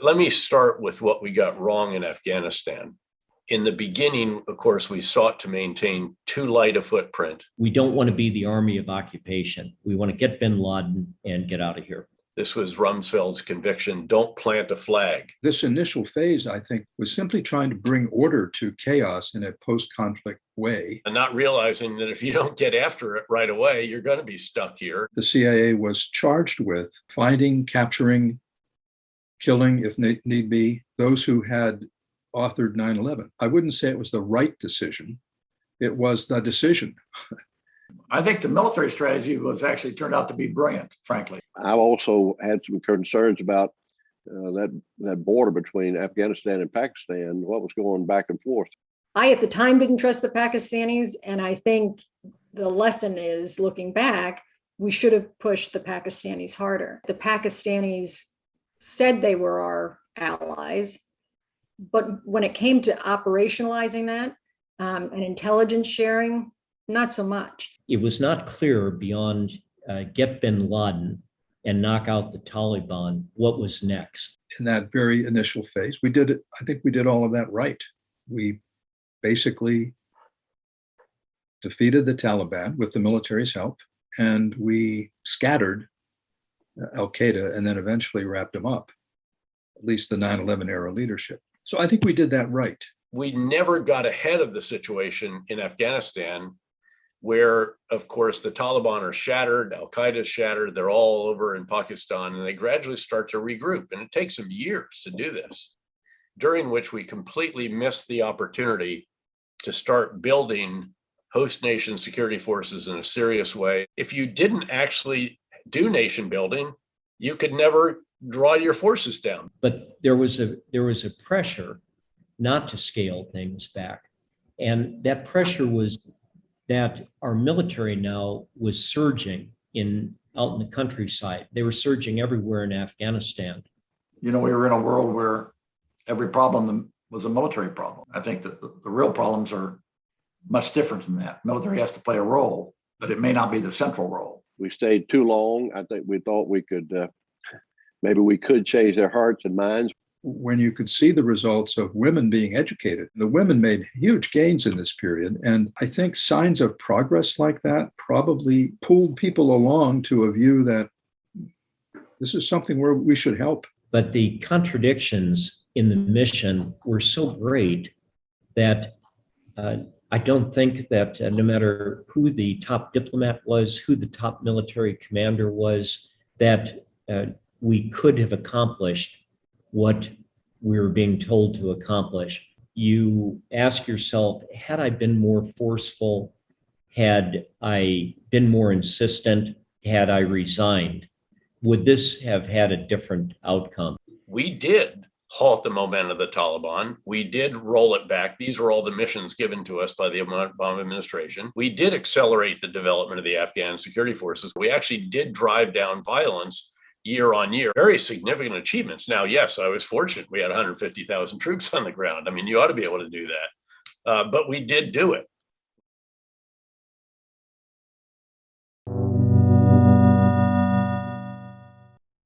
Let me start with what we got wrong in Afghanistan. In the beginning, of course, we sought to maintain too light a footprint. We don't want to be the army of occupation. We want to get bin Laden and get out of here. This was Rumsfeld's conviction: don't plant a flag. This initial phase, I think, was simply trying to bring order to chaos in a post-conflict way. And not realizing that if you don't get after it right away, you're going to be stuck here. The CIA was charged with finding, capturing, killing, if need be, those who had authored 9/11. I wouldn't say it was the right decision. It was the decision. I think the military strategy was actually turned out to be brilliant, frankly. I've also had some concerns about that border between Afghanistan and Pakistan, what was going back and forth. I, at the time, didn't trust the Pakistanis. And I think the lesson is, looking back, we should have pushed the Pakistanis harder. The Pakistanis said they were our allies, but when it came to operationalizing that and intelligence sharing, not so much. It was not clear beyond get bin Laden and knock out the Taliban what was next. In that very initial phase, we did it. I think we did all of that right. We basically defeated the Taliban with the military's help, and we scattered Al-Qaeda and then eventually wrapped them up, at least the 9/11 era leadership. So I think we did that right. We never got ahead of the situation in Afghanistan, where, of course, the Taliban are shattered, Al-Qaeda is shattered, they're all over in Pakistan, and they gradually start to regroup. And it takes them years to do this, during which we completely missed the opportunity to start building host nation security forces in a serious way. If you didn't actually do nation building, you could never draw your forces down. But there was a pressure not to scale things back. And that pressure was that our military now was surging out in the countryside. They were surging everywhere in Afghanistan. You know, we were in a world where every problem was a military problem. I think that the real problems are much different than that. Military has to play a role, but it may not be the central role. We stayed too long. I think we thought we could, maybe we could change their hearts and minds. When you could see the results of women being educated, the women made huge gains in this period. And I think signs of progress like that probably pulled people along to a view that this is something where we should help. But the contradictions in the mission were so great that I don't think that no matter who the top diplomat was, who the top military commander was, that we could have accomplished what we were being told to accomplish. You ask yourself, had I been more forceful, had I been more insistent, had I resigned, would this have had a different outcome? We did halt the momentum of the Taliban. We did roll it back. These were all the missions given to us by the Obama administration. We did accelerate the development of the Afghan security forces. We actually did drive down violence year on year. Very significant achievements. Now, yes, I was fortunate. We had 150,000 troops on the ground. I mean, you ought to be able to do that. But we did do it.